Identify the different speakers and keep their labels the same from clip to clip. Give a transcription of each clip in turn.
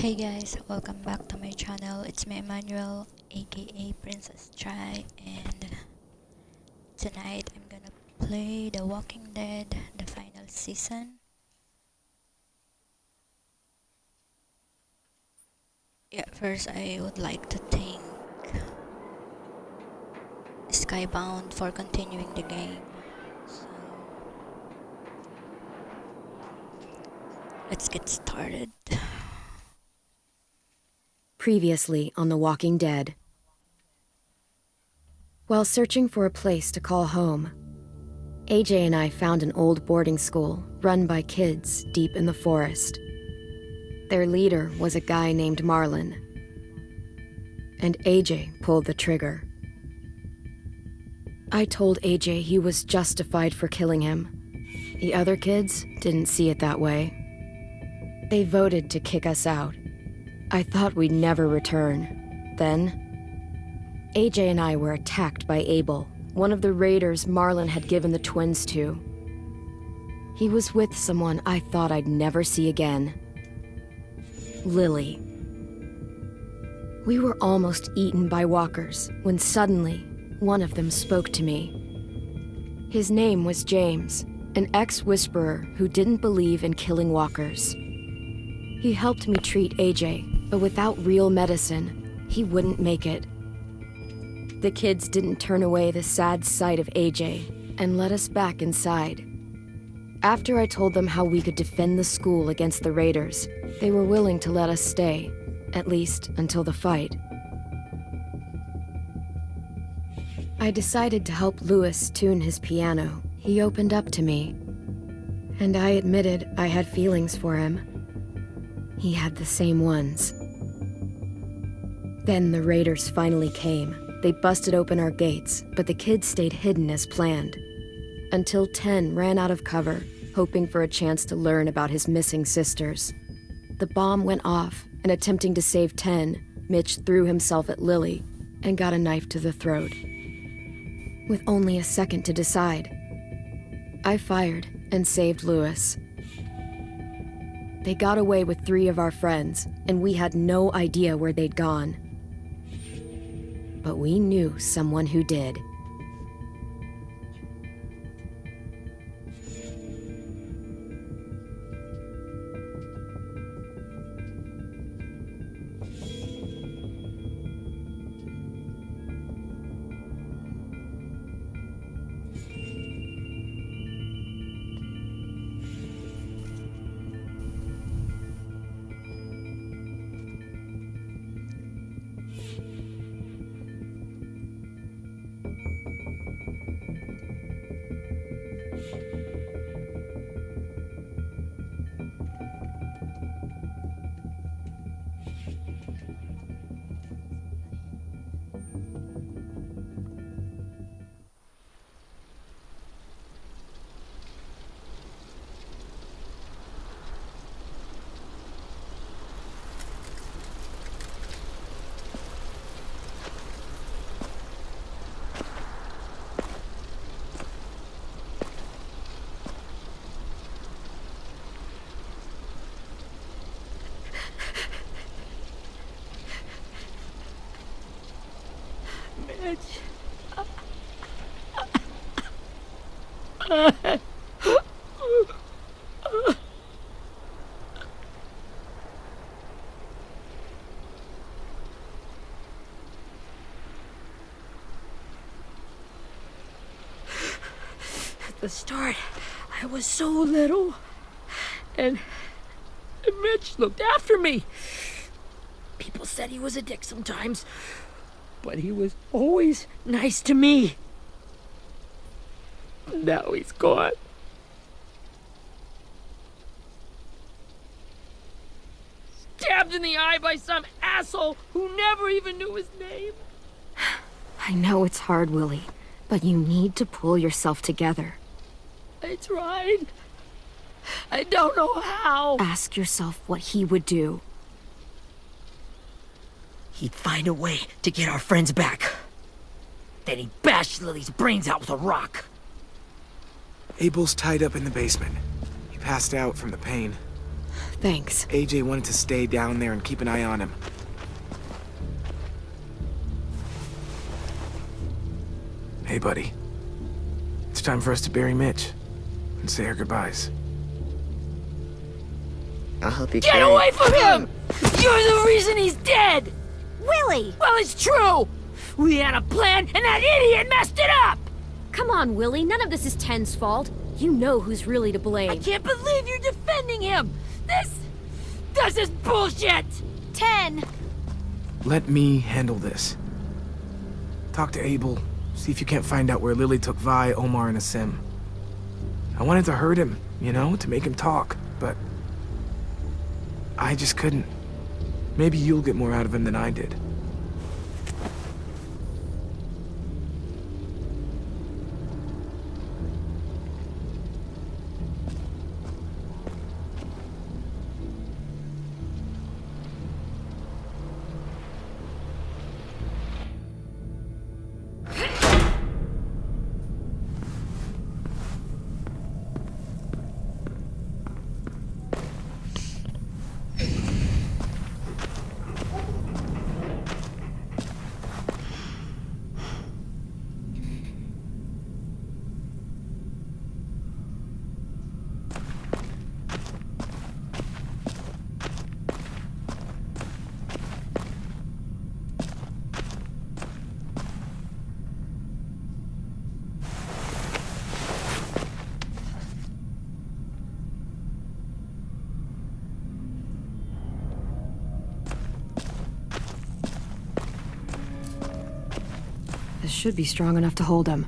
Speaker 1: Hey guys, welcome back to my channel. It's me Emmanuelle, aka Princess Chai, and tonight I'm gonna play The Walking Dead, the final season. Yeah, first I would like to thank Skybound for continuing the game. So let's get started.
Speaker 2: Previously on The Walking Dead. While searching for a place to call home, AJ and I found an old boarding school run by kids deep in the forest. Their leader was a guy named Marlon, and AJ pulled the trigger. I told AJ he was justified for killing him. The other kids didn't see it that way. They voted to kick us out. I thought we'd never return. Then, AJ and I were attacked by Abel, one of the raiders Marlon had given the twins to. He was with someone I thought I'd never see again. Lily. We were almost eaten by walkers when suddenly one of them spoke to me. His name was James, an ex-whisperer who didn't believe in killing walkers. He helped me treat AJ, but without real medicine, he wouldn't make it. The kids didn't turn away the sad sight of AJ and let us back inside. After I told them how we could defend the school against the raiders, they were willing to let us stay, at least until the fight. I decided to help Louis tune his piano. He opened up to me, and I admitted I had feelings for him. He had the same ones. Then the raiders finally came. They busted open our gates, but the kids stayed hidden as planned. Until 10 ran out of cover, hoping for a chance to learn about his missing sisters. The bomb went off, and attempting to save 10, Mitch threw himself at Lily and got a knife to the throat. With only a second to decide, I fired and saved Louis. They got away with 3 of our friends, and we had no idea where they'd gone. But we knew someone who did.
Speaker 3: Mitch. At the start, I was so little, and Mitch looked after me. People said he was a dick sometimes, but he was always nice to me. Now he's gone. Stabbed in the eye by some asshole who never even knew his name.
Speaker 2: I know it's hard, Willie, but you need to pull yourself together.
Speaker 3: I tried. I don't know how.
Speaker 2: Ask yourself what he would do.
Speaker 3: He'd find a way to get our friends back. Then he'd bash Lily's brains out with a rock.
Speaker 4: Abel's tied up in the basement. He passed out from the pain.
Speaker 2: Thanks.
Speaker 4: AJ wanted to stay down there and keep an eye on him. Hey, buddy. It's time for us to bury Mitch and say our goodbyes.
Speaker 5: I'll help you
Speaker 3: Get
Speaker 5: carry
Speaker 3: away from him! You're the reason he's dead!
Speaker 6: Willie!
Speaker 3: Well, it's true! We had a plan, and that idiot messed it up!
Speaker 6: Come on, Willie. None of this is Ten's fault. You know who's really to blame.
Speaker 3: I can't believe you're defending him! This is bullshit!
Speaker 6: 10!
Speaker 4: Let me handle this. Talk to Abel. See if you can't find out where Lily took Vi, Omar, and Asim. I wanted to hurt him, you know, to make him talk, but I just couldn't. Maybe you'll get more out of him than I did.
Speaker 2: This should be strong enough to hold him.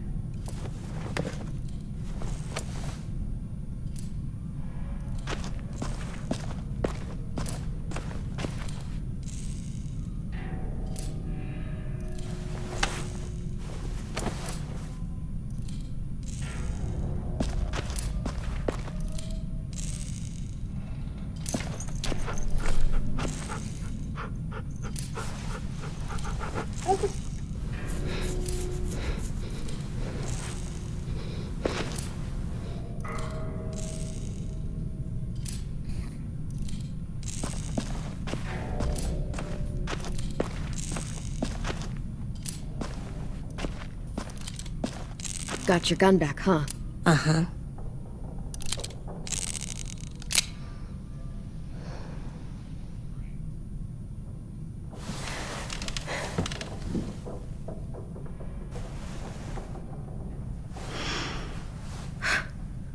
Speaker 2: Got your gun back, huh?
Speaker 5: Uh-huh.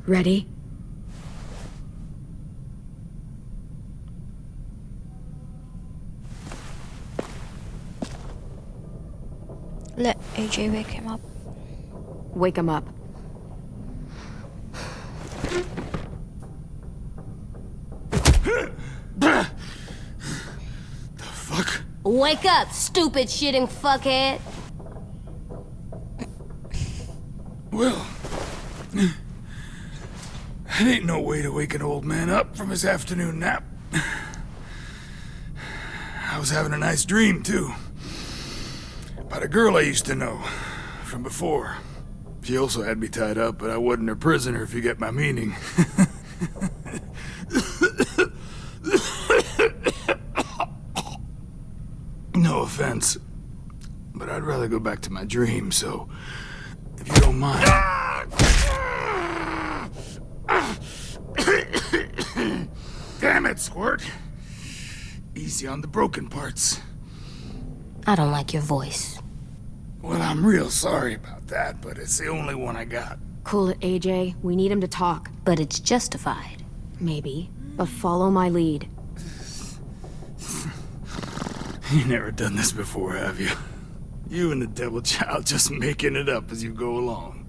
Speaker 2: Ready?
Speaker 1: Let AJ wake him up.
Speaker 2: Wake him up.
Speaker 4: Fuck.
Speaker 7: Wake up, stupid shitting fuckhead.
Speaker 8: Well, that ain't no way to wake an old man up from his afternoon nap. I was having a nice dream, too. About a girl I used to know from before. She also had me tied up, but I wasn't her prisoner, if you get my meaning. No offense, but I'd rather go back to my dream, so if you don't mind. Damn it, Squirt. Easy on the broken parts.
Speaker 7: I don't like your voice.
Speaker 8: Well, I'm real sorry about that, but it's the only one I got.
Speaker 2: Cool it, AJ. We need him to talk.
Speaker 7: But it's justified.
Speaker 2: Maybe. But follow my lead.
Speaker 8: You never done this before, have you? You and the devil child just making it up as you go along.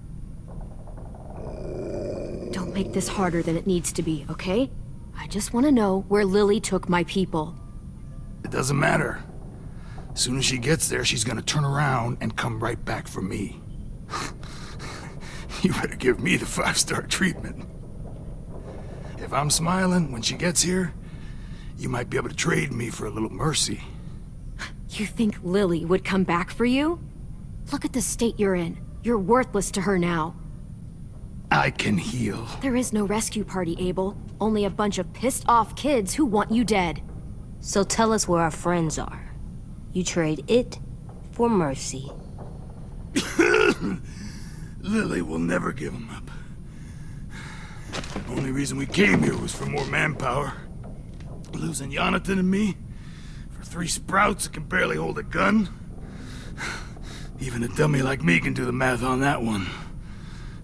Speaker 2: Don't make this harder than it needs to be, okay? I just want to know where Lily took my people.
Speaker 8: It doesn't matter. As soon as she gets there, she's gonna turn around and come right back for me. You better give me the 5-star treatment. If I'm smiling when she gets here, you might be able to trade me for a little mercy.
Speaker 2: You think Lily would come back for you? Look at the state you're in. You're worthless to her now.
Speaker 8: I can heal.
Speaker 6: There is no rescue party, Abel. Only a bunch of pissed off kids who want you dead.
Speaker 7: So tell us where our friends are. You trade it for mercy.
Speaker 8: Lily will never give him up. Only reason we came here was for more manpower. Losing Jonathan and me for 3 sprouts that can barely hold a gun. Even a dummy like me can do the math on that one.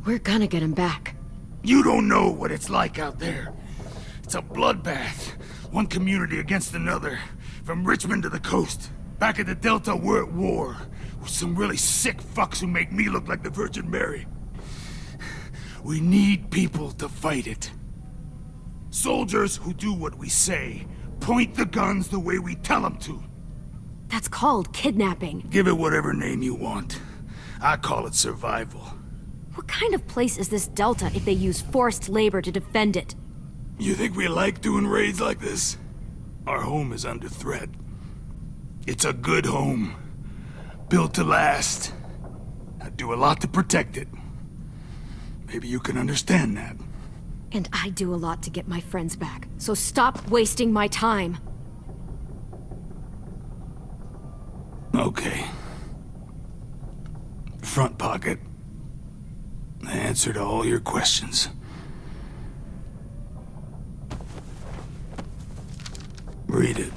Speaker 2: We're gonna get him back.
Speaker 8: You don't know what it's like out there. It's a bloodbath. One community against another. From Richmond to the coast. Back at the Delta, we're at war. With some really sick fucks who make me look like the Virgin Mary. We need people to fight it. Soldiers who do what we say. Point the guns the way we tell them to.
Speaker 6: That's called kidnapping.
Speaker 8: Give it whatever name you want. I call it survival.
Speaker 6: What kind of place is this Delta if they use forced labor to defend it?
Speaker 8: You think we like doing raids like this? Our home is under threat. It's a good home. Built to last. I do a lot to protect it. Maybe you can understand that.
Speaker 6: And I do a lot to get my friends back, so stop wasting my time.
Speaker 8: Okay. Front pocket. The answer to all your questions. Read it.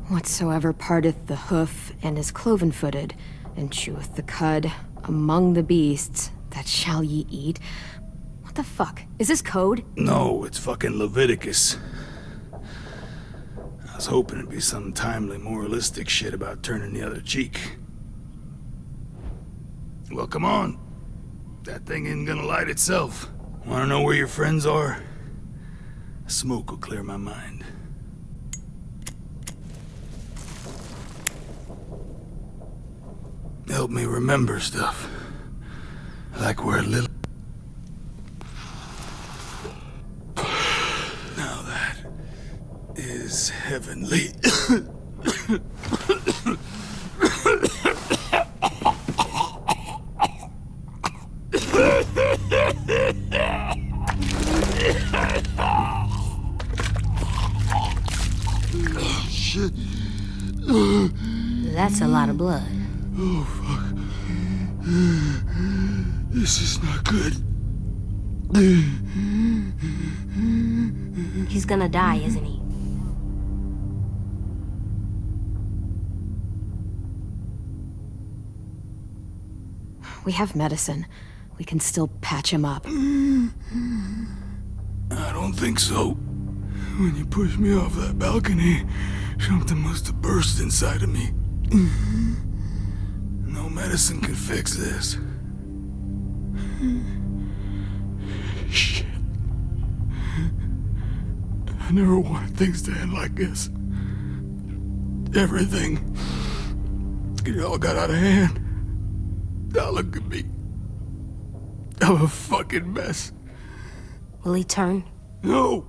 Speaker 2: Whatsoever parteth the hoof and is cloven-footed, and cheweth the cud among the beasts, that shall ye eat. What the fuck? Is this code?
Speaker 8: No, it's fucking Leviticus. I was hoping it'd be some timely, moralistic shit about turning the other cheek. Well, come on. That thing isn't gonna light itself. Wanna know where your friends are? Smoke will clear my mind. Help me remember stuff. Like where Lily... Now that is heavenly. Shit.
Speaker 7: That's a lot of blood.
Speaker 8: Oh, fuck. This is not good.
Speaker 7: He's gonna die, isn't he?
Speaker 2: We have medicine. We can still patch him up.
Speaker 8: I don't think so. When you pushed me off that balcony, something must have burst inside of me. No medicine can fix this. Shit. I never wanted things to end like this. Everything. It all got out of hand. Now look at me. I'm a fucking mess.
Speaker 7: Will he turn?
Speaker 8: No!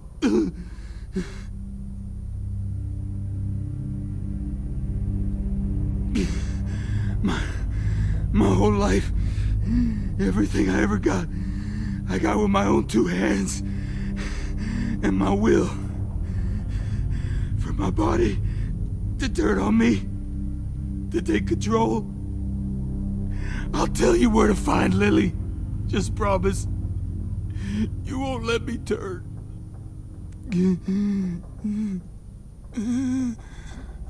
Speaker 8: My whole life, everything I ever got, I got with my own 2 hands and my will. For my body to turn on me, to take control. I'll tell you where to find Lily. Just promise you won't let me turn.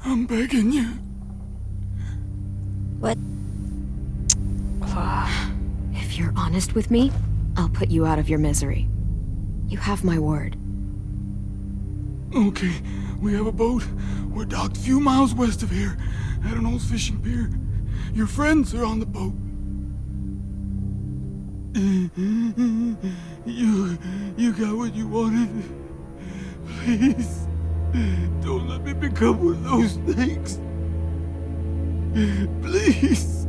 Speaker 8: I'm begging you.
Speaker 1: What?
Speaker 2: If you're honest with me, I'll put you out of your misery. You have my word.
Speaker 8: Okay, we have a boat. We're docked a few miles west of here, at an old fishing pier. Your friends are on the boat. You got what you wanted. Please, don't let me become one of those things. Please,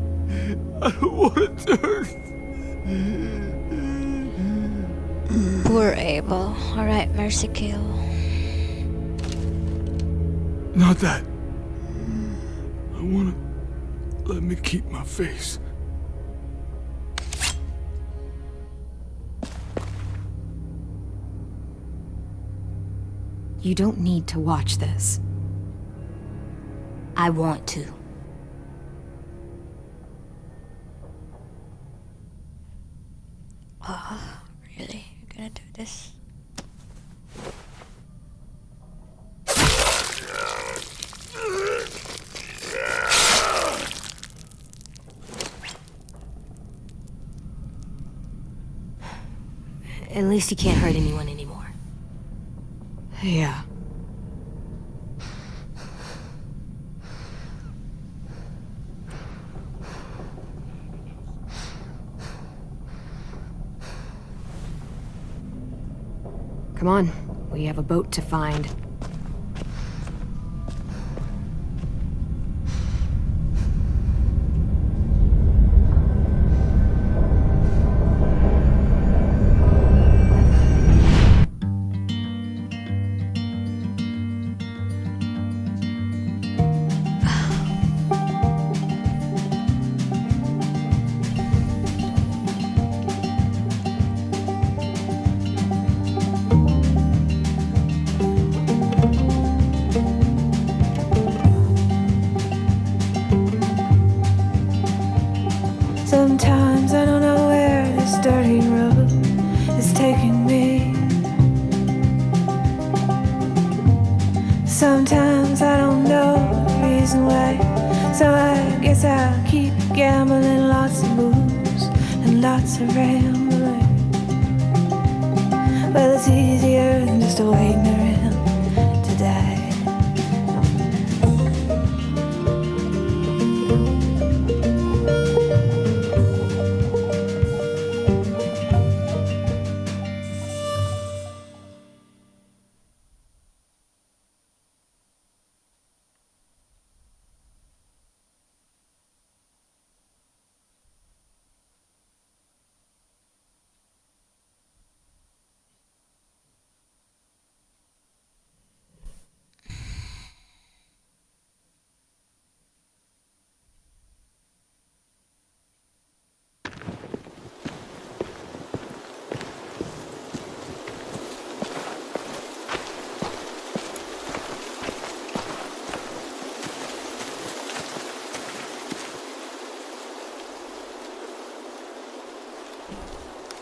Speaker 8: I don't want to turn.
Speaker 1: Poor Abel. Alright, mercy kill.
Speaker 8: Not that. I want to let me keep my face.
Speaker 2: You don't need to watch this.
Speaker 7: I want to.
Speaker 1: Oh, really? You're gonna do this?
Speaker 7: At least you can't hurt anyone anymore.
Speaker 2: Yeah. Come on, we have a boat to find.
Speaker 5: Sometimes I don't know where this dirty road is taking me. Sometimes I don't know the reason why. So I guess I'll keep gambling, lots of moves and lots of rambling. Well, it's easier than just waiting around to die.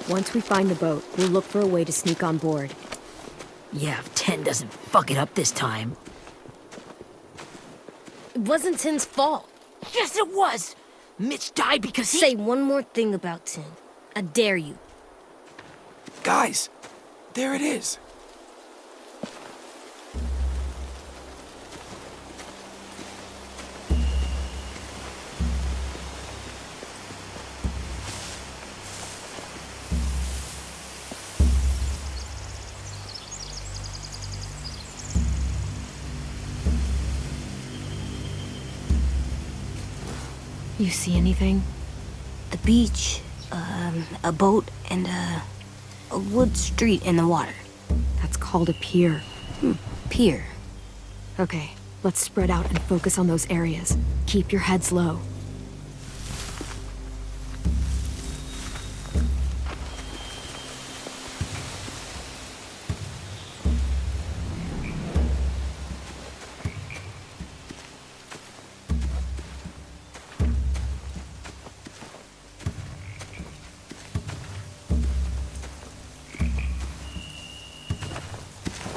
Speaker 2: Once we find the boat, we'll look for a way to sneak on board.
Speaker 3: Yeah, if 10 doesn't fuck it up this time.
Speaker 6: It wasn't Tin's fault.
Speaker 3: Yes, it was! Mitch died because he...
Speaker 6: Say one more thing about Tin. I dare you.
Speaker 4: Guys, there it is.
Speaker 2: You see anything?
Speaker 7: The beach, a boat, and a wood street in the water.
Speaker 2: That's called a pier.
Speaker 7: Pier.
Speaker 2: Okay, let's spread out and focus on those areas. Keep your heads low.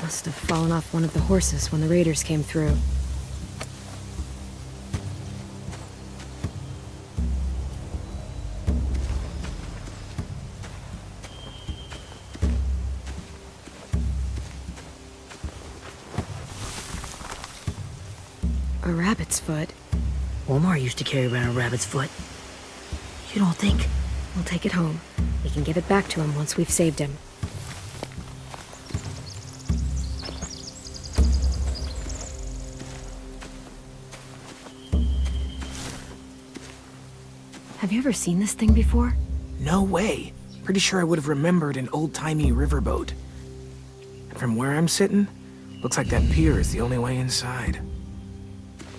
Speaker 2: Must have fallen off one of the horses when the raiders came through. A rabbit's foot.
Speaker 3: Omar used to carry around a rabbit's foot. You don't think?
Speaker 2: We'll take it home. We can give it back to him once we've saved him. Have you ever seen this thing before?
Speaker 4: No way. Pretty sure I would have remembered an old-timey riverboat. And from where I'm sitting, looks like that pier is the only way inside.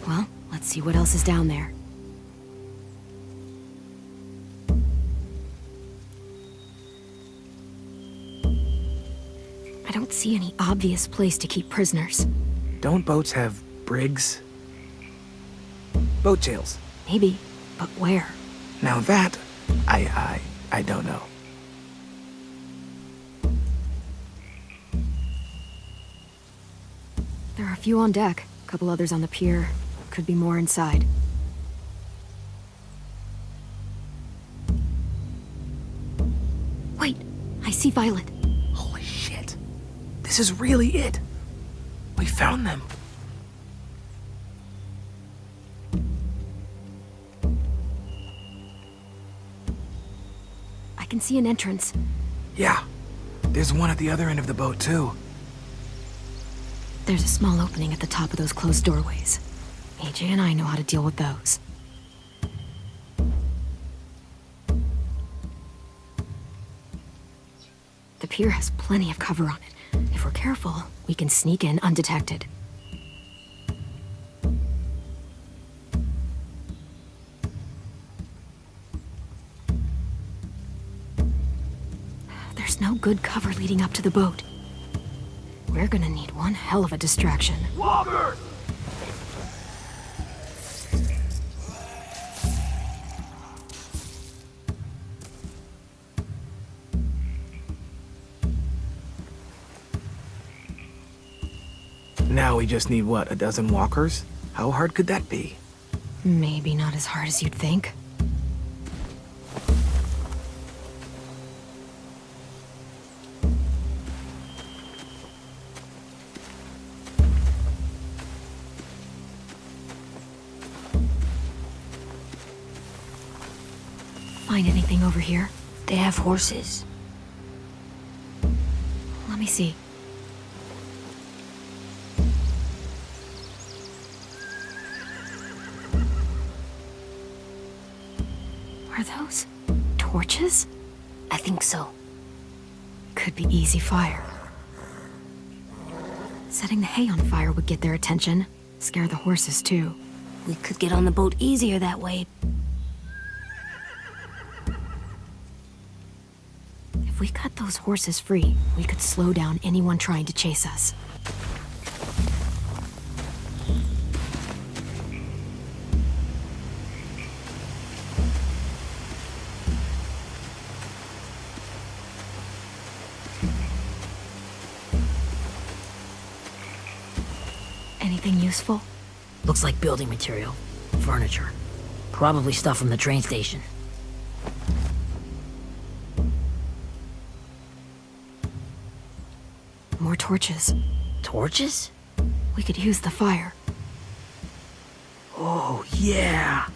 Speaker 2: Well, let's see what else is down there. I don't see any obvious place to keep prisoners.
Speaker 4: Don't boats have brigs? Boat jails.
Speaker 2: Maybe, but where?
Speaker 4: Now that, I don't know.
Speaker 2: There are a few on deck, a couple others on the pier. Could be more inside. Wait, I see Violet.
Speaker 4: Holy shit. This is really it. We found them.
Speaker 2: I can see an entrance.
Speaker 4: Yeah. There's one at the other end of the boat, too.
Speaker 2: There's a small opening at the top of those closed doorways. AJ and I know how to deal with those. The pier has plenty of cover on it. If we're careful, we can sneak in undetected. There's no good cover leading up to the boat. We're gonna need one hell of a distraction.
Speaker 8: Walker!
Speaker 4: Now we just need, what, a dozen walkers? How hard could that be?
Speaker 2: Maybe not as hard as you'd think. Find anything over here?
Speaker 7: They have horses.
Speaker 2: Let me see. Are those torches?
Speaker 7: I think so.
Speaker 2: Could be easy fire. Setting the hay on fire would get their attention. Scare the horses, too.
Speaker 7: We could get on the boat easier that way.
Speaker 2: If we cut those horses free, we could slow down anyone trying to chase us. Anything useful?
Speaker 3: Looks like building material. Furniture. Probably stuff from the train station.
Speaker 2: More torches.
Speaker 3: Torches?
Speaker 2: We could use the fire.
Speaker 3: Oh, yeah!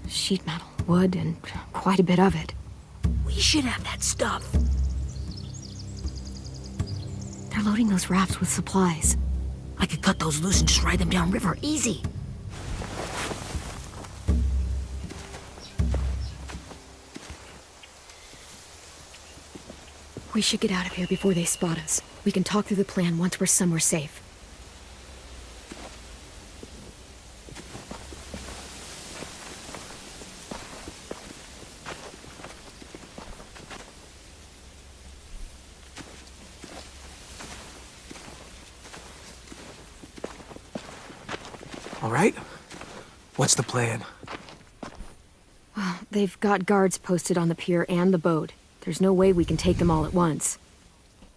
Speaker 2: Sheet metal, wood, and quite a bit of it.
Speaker 3: We should have that stuff.
Speaker 2: They're loading those rafts with supplies.
Speaker 3: I could cut those loose and just ride them downriver, easy.
Speaker 2: We should get out of here before they spot us. We can talk through the plan once we're somewhere safe.
Speaker 4: All right? What's the plan?
Speaker 2: Well, they've got guards posted on the pier and the boat. There's no way we can take them all at once.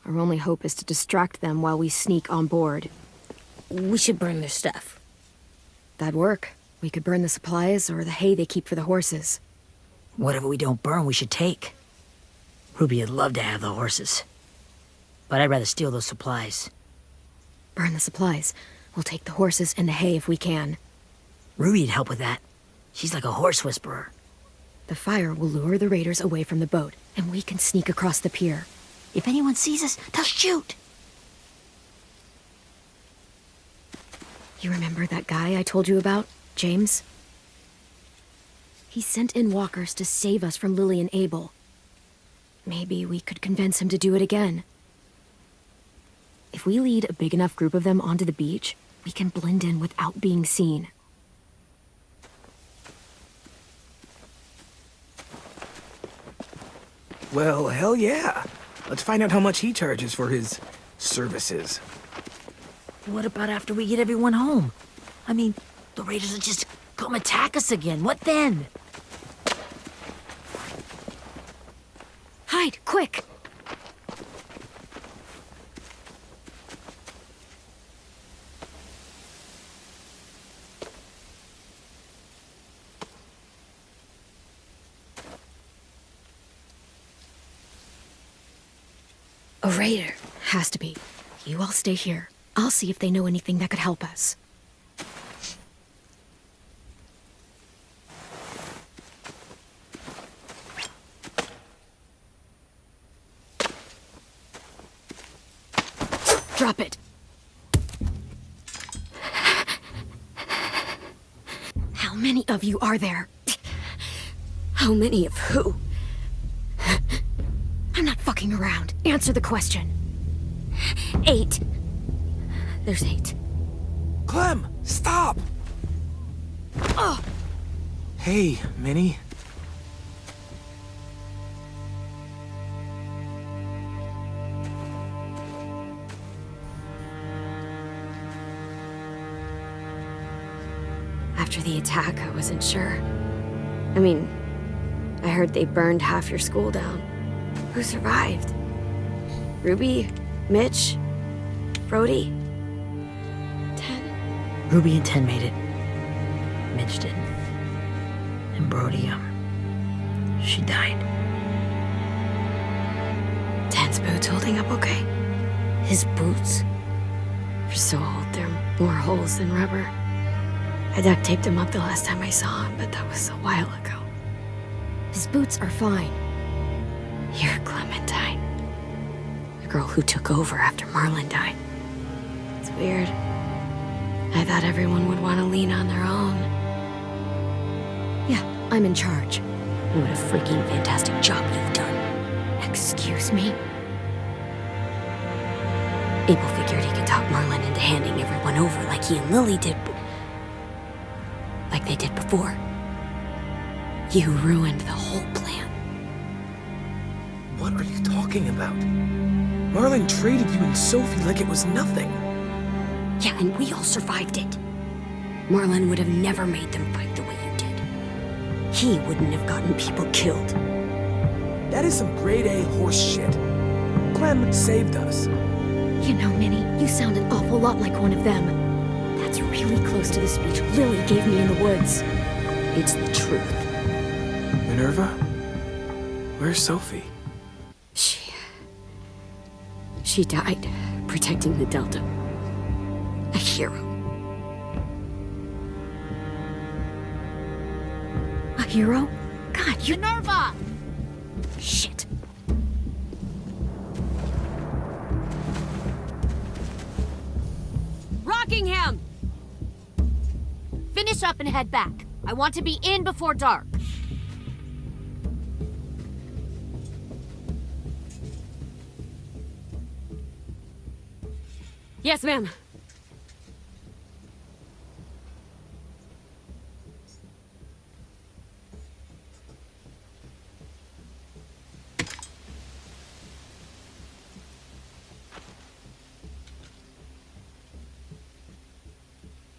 Speaker 2: Our only hope is to distract them while we sneak on board.
Speaker 3: We should burn their stuff.
Speaker 2: That'd work. We could burn the supplies or the hay they keep for the horses.
Speaker 3: Whatever we don't burn, we should take. Ruby would love to have the horses. But I'd rather steal those supplies.
Speaker 2: Burn the supplies. We'll take the horses and the hay if we can.
Speaker 3: Ruby'd help with that. She's like a horse whisperer.
Speaker 2: The fire will lure the raiders away from the boat, and we can sneak across the pier.
Speaker 3: If anyone sees us, they'll shoot.
Speaker 2: You remember that guy I told you about, James? He sent in walkers to save us from Lily and Abel. Maybe we could convince him to do it again. If we lead a big enough group of them onto the beach, we can blend in without being seen.
Speaker 4: Well, hell yeah. Let's find out how much he charges for his services.
Speaker 3: What about after we get everyone home? I mean, the raiders will just come attack us again. What then?
Speaker 6: Hide, quick!
Speaker 2: A raider. Has to be. You all stay here. I'll see if they know anything that could help us. Drop it. How many of you are there? How many of who? I'm not fucking around. Answer the question. 8. There's 8.
Speaker 4: Clem, stop!
Speaker 2: Oh!
Speaker 4: Hey, Minnie.
Speaker 2: After the attack, I wasn't sure. I mean, I heard they burned half your school down. Who survived? Ruby? Mitch? Brody? 10?
Speaker 3: Ruby and 10 made it. Mitch didn't. And Brody, she died.
Speaker 2: 10's boots holding up okay?
Speaker 3: His boots?
Speaker 2: They're so old, there are more holes than rubber. I duct taped him up the last time I saw him, but that was a while ago. His boots are fine. You're Clementine. The girl who took over after Marlon died. It's weird. I thought everyone would want to lean on their own. Yeah, I'm in charge.
Speaker 7: What a freaking fantastic job you've done.
Speaker 2: Excuse me?
Speaker 7: Abel figured he could talk Marlon into handing everyone over like he and Lily did. Like they did before. You ruined the whole plan.
Speaker 4: What are you talking about? Marlon traded you and Sophie like it was nothing.
Speaker 7: Yeah, and we all survived it. Marlon would have never made them fight the way you did. He wouldn't have gotten people killed.
Speaker 4: That is some grade A horse shit. Clem saved us.
Speaker 2: You know, Minnie, you sound an awful lot like one of them. That's really close to the speech Lily gave me in the woods.
Speaker 7: It's the truth.
Speaker 4: Minerva? Where's Sophie?
Speaker 2: She died protecting the Delta. A hero. A hero? God, you...
Speaker 6: Minerva!
Speaker 2: Shit.
Speaker 6: Rockingham! Finish up and head back. I want to be in before dark.
Speaker 2: Yes, ma'am.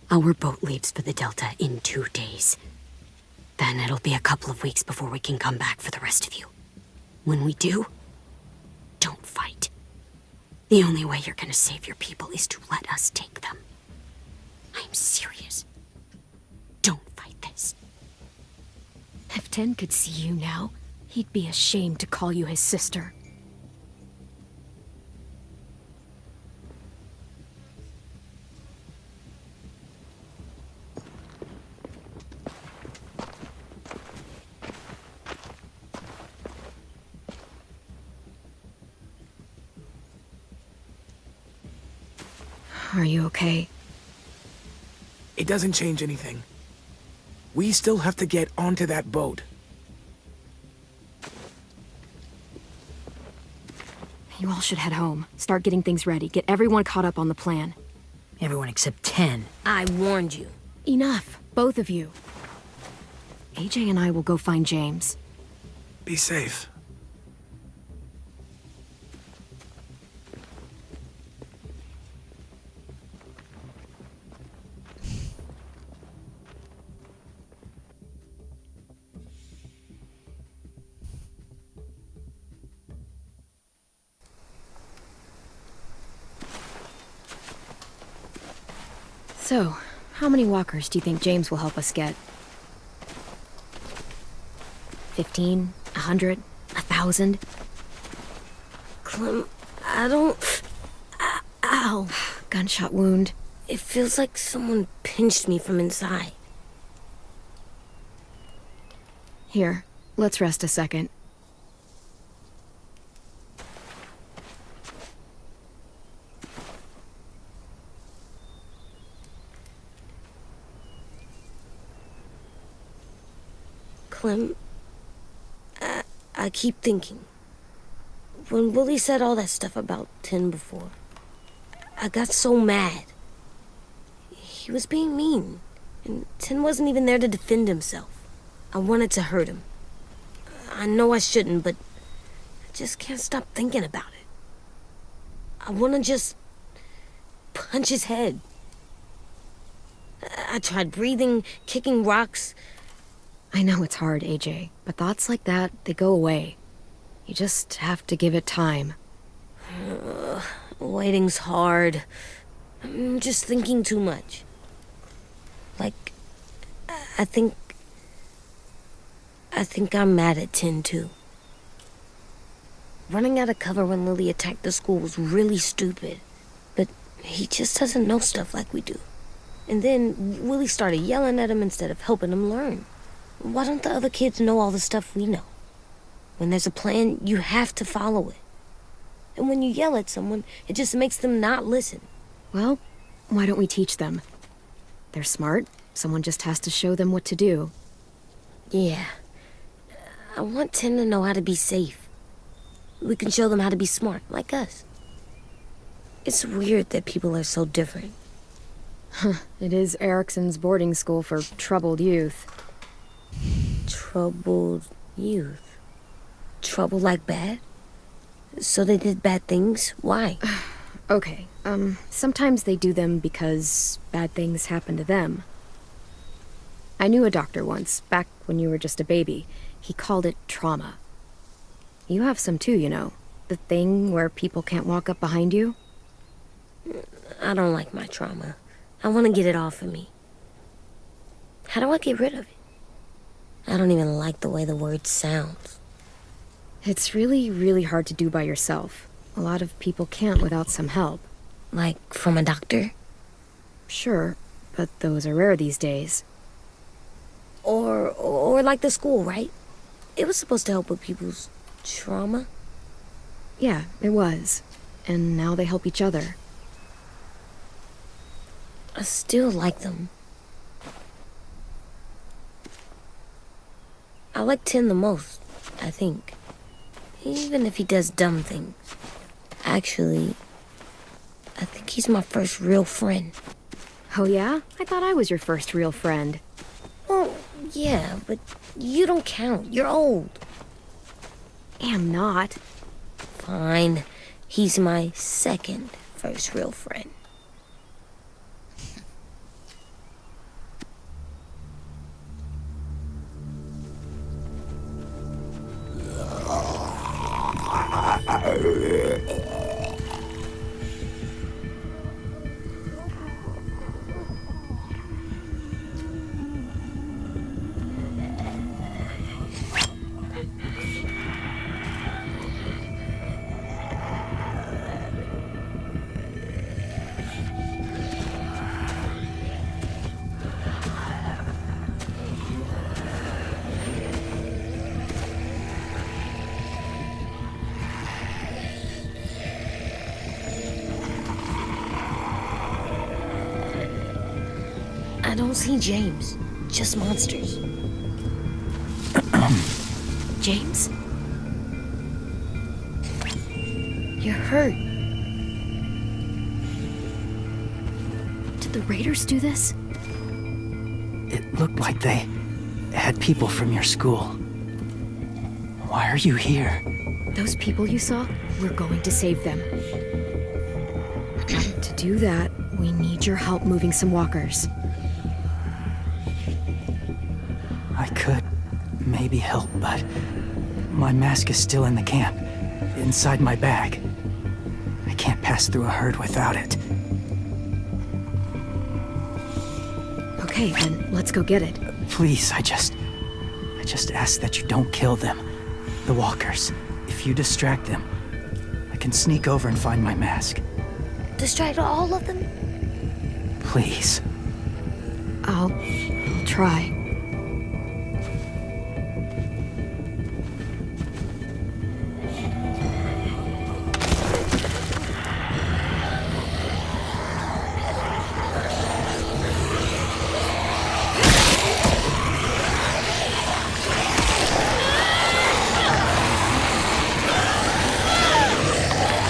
Speaker 7: Our boat leaves for the Delta in 2 days. Then it'll be a couple of weeks before we can come back for the rest of you. When we do, don't fight. The only way you're gonna save your people is to let us take them. I'm serious. Don't fight this.
Speaker 2: If 10 could see you now, he'd be ashamed to call you his sister. Are you okay?
Speaker 4: It doesn't change anything. We still have to get onto that boat.
Speaker 2: You all should head home. Start getting things ready. Get everyone caught up on the plan.
Speaker 3: Everyone except 10.
Speaker 7: I warned you.
Speaker 2: Enough, both of you. AJ and I will go find James.
Speaker 4: Be safe.
Speaker 2: So, how many walkers do you think James will help us get? 15? 100? 1,000?
Speaker 9: Clem, I don't... Ow.
Speaker 2: Gunshot wound.
Speaker 9: It feels like someone pinched me from inside.
Speaker 2: Here, let's rest a second.
Speaker 9: Clem, I keep thinking. When Willie said all that stuff about Tin before, I got so mad. He was being mean, and Tin wasn't even there to defend himself. I wanted to hurt him. I know I shouldn't, but I just can't stop thinking about it. I want to just punch his head. I tried breathing, kicking rocks.
Speaker 2: I know it's hard, AJ, but thoughts like that, they go away. You just have to give it time.
Speaker 9: Waiting's hard. I'm just thinking too much. Like, I think I'm mad at Tin, too. Running out of cover when Lily attacked the school was really stupid. But he just doesn't know stuff like we do. And then Willie started yelling at him instead of helping him learn. Why don't the other kids know all the stuff we know? When there's a plan, you have to follow it. And when you yell at someone, it just makes them not listen.
Speaker 2: Well, why don't we teach them? They're smart. Someone just has to show them what to do.
Speaker 9: Yeah. I want Tin to know how to be safe. We can show them how to be smart, like us. It's weird that people are so different.
Speaker 2: It is Erickson's boarding school for troubled youth.
Speaker 9: Troubled youth? Trouble like bad? So they did bad things? Why?
Speaker 2: Okay, sometimes they do them because bad things happen to them. I knew a doctor once, back when you were just a baby. He called it trauma. You have some too, you know. The thing where people can't walk up behind you.
Speaker 9: I don't like my trauma. I want to get it off of me. How do I get rid of it? I don't even like the way the word sounds.
Speaker 2: It's really, really hard to do by yourself. A lot of people can't without some help.
Speaker 9: Like from a doctor?
Speaker 2: Sure, but those are rare these days.
Speaker 9: Or like the school, right? It was supposed to help with people's trauma.
Speaker 2: Yeah, it was. And now they help each other.
Speaker 9: I still like them. I like Tin the most, I think. Even if he does dumb things. Actually, I think he's my first real friend.
Speaker 2: Oh yeah? I thought I was your first real friend.
Speaker 9: Well, yeah, but you don't count. You're old.
Speaker 2: Am not.
Speaker 9: Fine. He's my second first real friend. I don't see James, just monsters.
Speaker 2: James?
Speaker 9: You're hurt.
Speaker 2: Did the Raiders do this?
Speaker 10: It looked like they had people from your school. Why are you here?
Speaker 2: Those people you saw? We're going to save them. To do that, we need your help moving some walkers.
Speaker 10: I could maybe help, but my mask is still in the camp, inside my bag. I can't pass through a herd without it.
Speaker 2: Okay, then let's go get it.
Speaker 10: Please, I just ask that you don't kill them. The walkers. If you distract them, I can sneak over and find my mask.
Speaker 9: Distract all of them?
Speaker 10: Please.
Speaker 2: I'll try.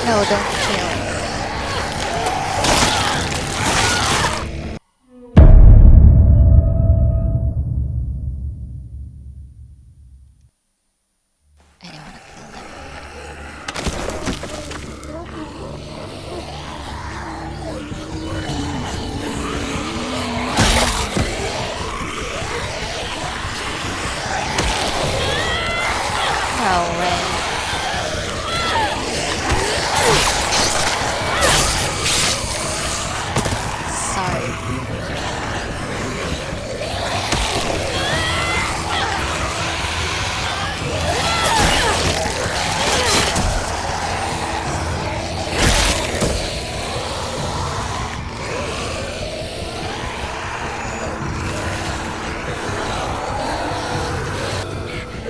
Speaker 1: No, don't kill. I don't wanna kill them. No way. Sorry.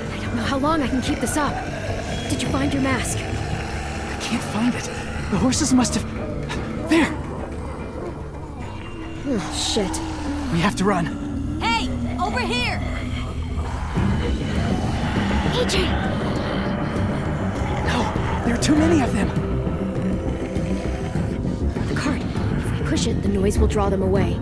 Speaker 2: I don't know how long I can keep this up. Did you find your mask?
Speaker 10: I can't find it. The horses must have... There!
Speaker 2: Oh, shit.
Speaker 10: We have to run.
Speaker 6: Hey, over here!
Speaker 2: AJ!
Speaker 10: No, there are too many of them.
Speaker 2: The cart. If we push it, the noise will draw them away.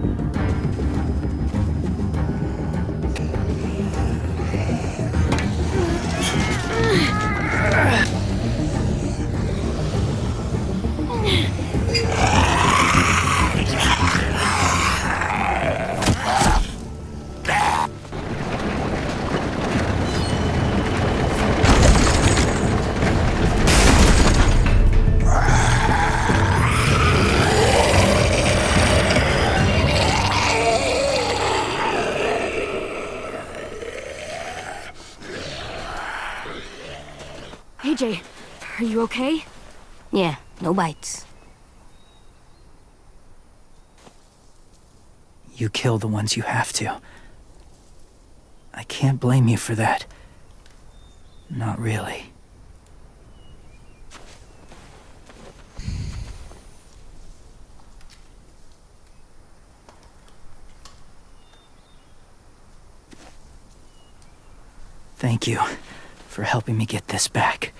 Speaker 2: AJ, are you okay?
Speaker 9: Yeah, no bites.
Speaker 10: You kill the ones you have to. I can't blame you for that. Not really. Thank you for helping me get this back.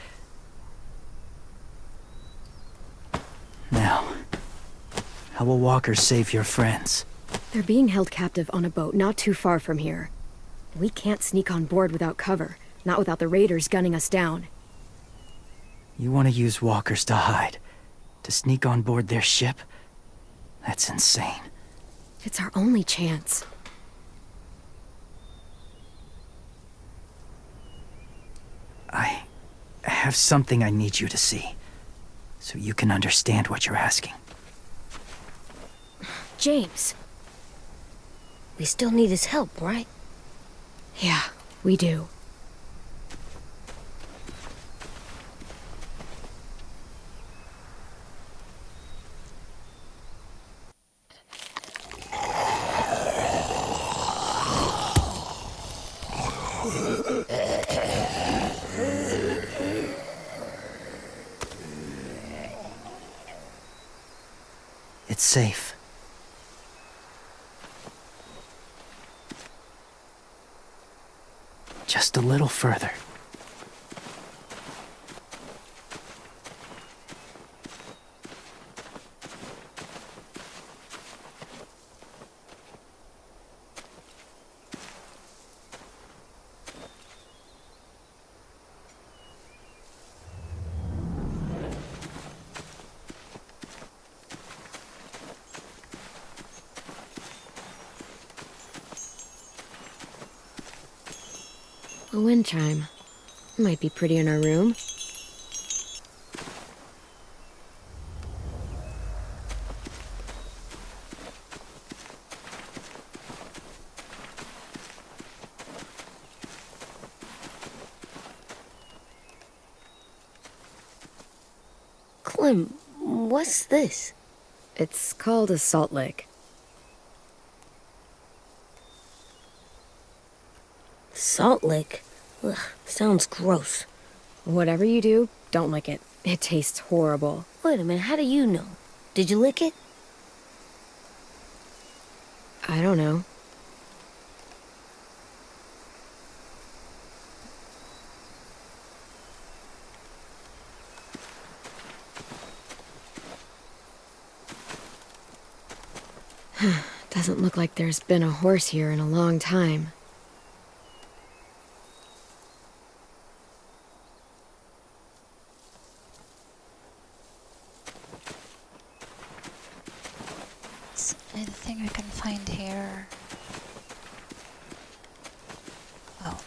Speaker 10: Now, how will walkers save your friends?
Speaker 2: They're being held captive on a boat not too far from here. We can't sneak on board without cover, not without the raiders gunning us down.
Speaker 10: You want to use walkers to hide? To sneak on board their ship? That's insane.
Speaker 2: It's our only chance.
Speaker 10: I have something I need you to see, so you can understand what you're asking.
Speaker 2: James.
Speaker 9: We still need his help, right?
Speaker 2: Yeah, we do.
Speaker 10: It's safe. Just a little further.
Speaker 2: A wind chime. Might be pretty in our room.
Speaker 9: Clem, what's this?
Speaker 2: It's called a salt lick.
Speaker 9: Salt lick? Ugh, sounds gross.
Speaker 2: Whatever you do, don't lick it. It tastes horrible.
Speaker 9: Wait a minute, how do you know? Did you lick it?
Speaker 2: I don't know. Doesn't look like there's been a horse here in a long time.
Speaker 1: Is anything we can find here? Oh.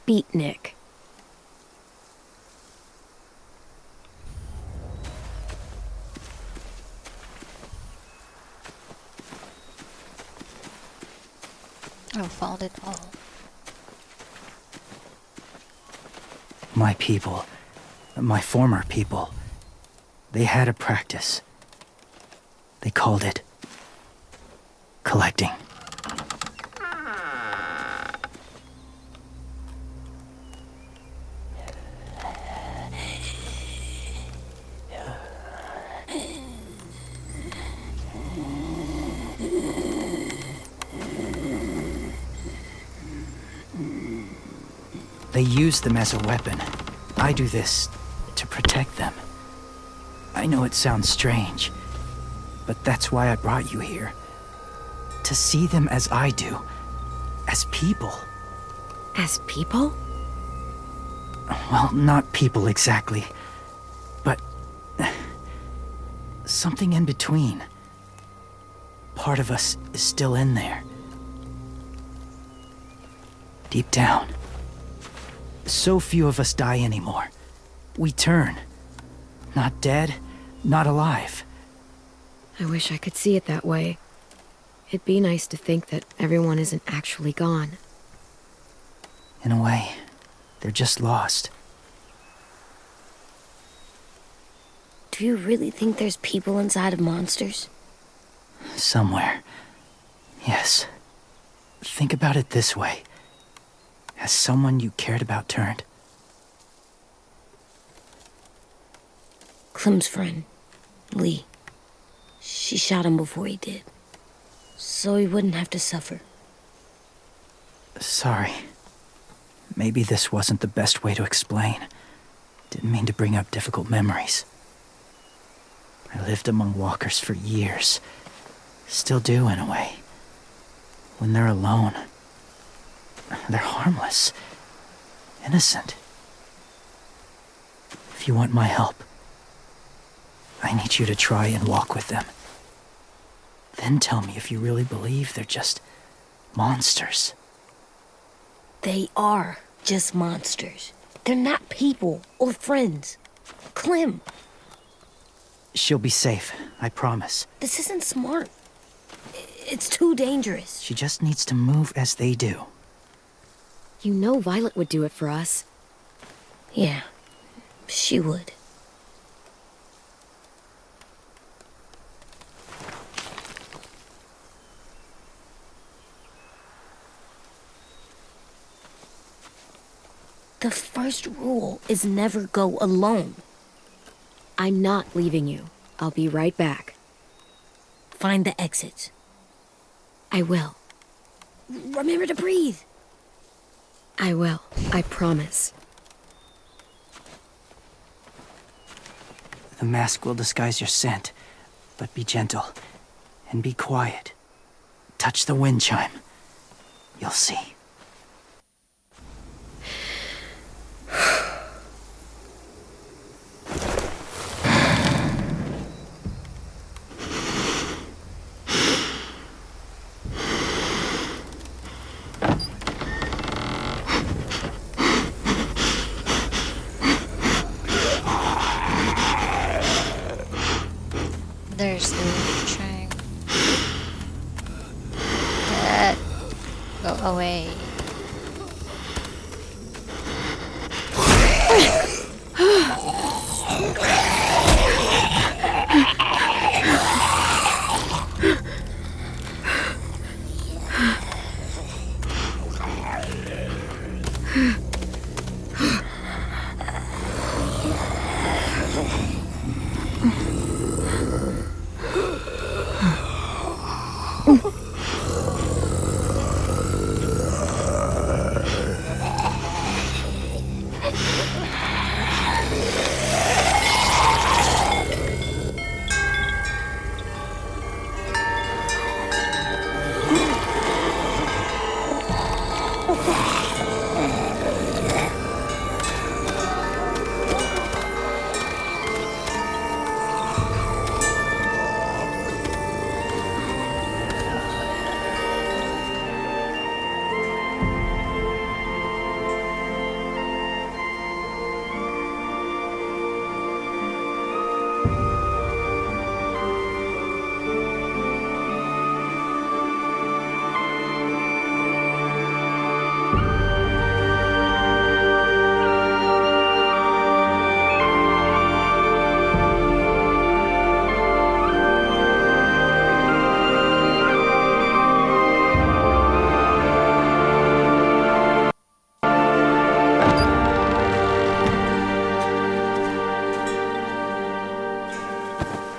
Speaker 2: Beatnik.
Speaker 1: I found it all.
Speaker 10: My people, my former people, they had a practice. They called it collecting. They use them as a weapon. I do this to protect them. I know it sounds strange, but that's why I brought you here. To see them as I do, as people.
Speaker 2: As people?
Speaker 10: Well, not people exactly, but something in between. Part of us is still in there. Deep down. So few of us die anymore. We turn. Not dead, not alive.
Speaker 2: I wish I could see it that way. It'd be nice to think that everyone isn't actually gone.
Speaker 10: In a way, they're just lost.
Speaker 9: Do you really think there's people inside of monsters?
Speaker 10: Somewhere. Yes. Think about it this way. Has someone you cared about turned?
Speaker 9: Clem's friend, Lee. She shot him before he did. So he wouldn't have to suffer.
Speaker 10: Sorry. Maybe this wasn't the best way to explain. Didn't mean to bring up difficult memories. I lived among walkers for years. Still do, in a way. When they're alone, they're harmless. Innocent. If you want my help, I need you to try and walk with them. Then tell me if you really believe they're just monsters.
Speaker 9: They are just monsters. They're not people or friends. Clem,
Speaker 10: She'll be safe, I promise.
Speaker 9: this isn't smart. It's too dangerous.
Speaker 10: She just needs to move as they do.
Speaker 2: You know Violet would do it for us.
Speaker 9: Yeah, she would. The first rule is never go alone.
Speaker 2: I'm not leaving you. I'll be right back.
Speaker 9: Find the exits.
Speaker 2: I will.
Speaker 9: Remember to breathe.
Speaker 2: I will. I promise.
Speaker 10: The mask will disguise your scent, but be gentle and be quiet. Touch the wind chime. You'll see.
Speaker 1: There's the trying. Go away.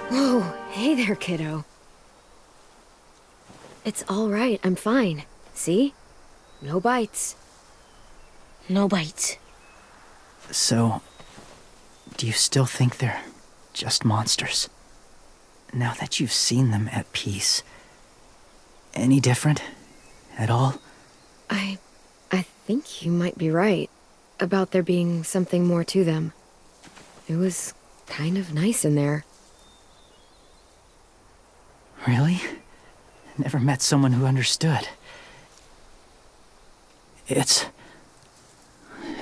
Speaker 2: Whoa, hey there, kiddo. It's all right, I'm fine. See? No bites.
Speaker 9: No bites.
Speaker 10: So, do you still think they're just monsters? Now that you've seen them at peace, any different at all?
Speaker 2: I think you might be right about there being something more to them. It was kind of nice in there.
Speaker 10: Really? Never met someone who understood.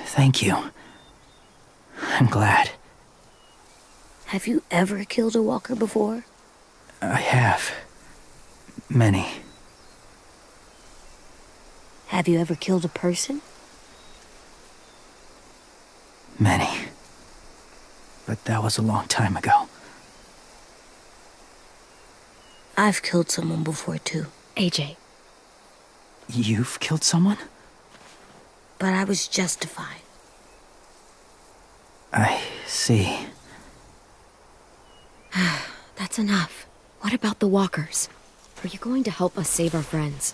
Speaker 10: Thank you. I'm glad.
Speaker 9: Have you ever killed a walker before?
Speaker 10: I have. Many.
Speaker 9: Have you ever killed a person?
Speaker 10: Many. But that was a long time ago.
Speaker 9: I've killed someone before, too.
Speaker 2: AJ.
Speaker 10: You've killed someone?
Speaker 9: But I was justified.
Speaker 10: I see.
Speaker 2: That's enough. What about the walkers? Are you going to help us save our friends?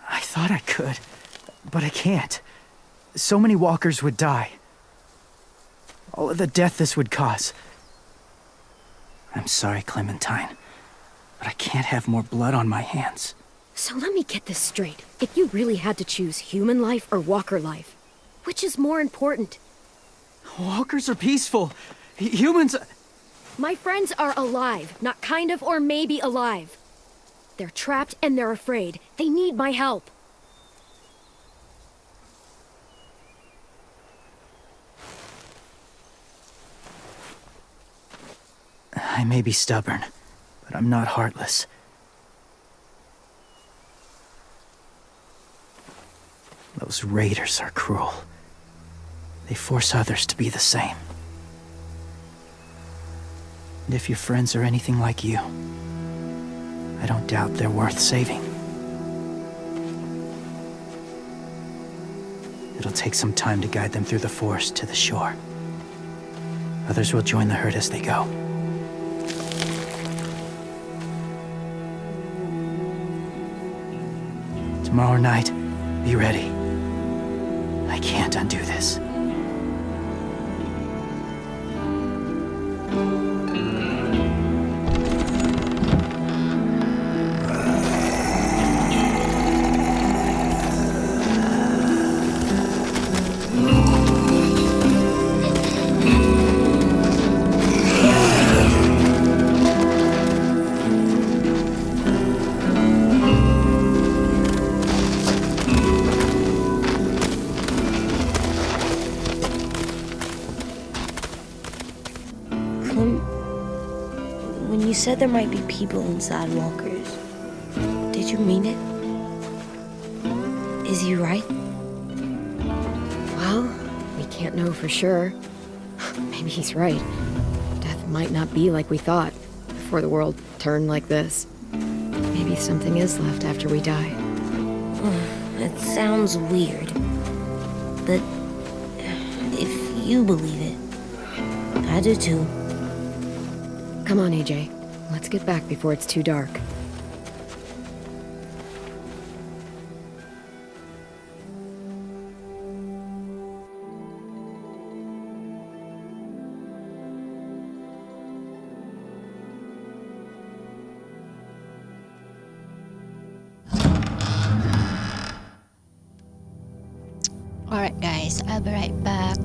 Speaker 10: I thought I could, but I can't. So many walkers would die. All of the death this would cause. I'm sorry, Clementine, but I can't have more blood on my hands.
Speaker 2: So let me get this straight. If you really had to choose human life or walker life, which is more important?
Speaker 10: Walkers are peaceful. Humans...
Speaker 6: My friends are alive, not kind of or maybe alive. They're trapped and they're afraid. They need my help.
Speaker 10: I may be stubborn, but I'm not heartless. Those raiders are cruel. They force others to be the same. And if your friends are anything like you, I don't doubt they're worth saving. It'll take some time to guide them through the forest to the shore. Others will join the herd as they go. Tomorrow night, be ready. I can't undo this.
Speaker 9: When you said there might be people inside walkers, did you mean it? Is he right?
Speaker 2: Well, we can't know for sure. Maybe he's right. Death might not be like we thought before the world turned like this. Maybe something is left after we die.
Speaker 9: It sounds weird. But if you believe it, I do too.
Speaker 2: Come on, AJ. Let's get back before it's too dark.
Speaker 1: Alright guys, I'll be right back.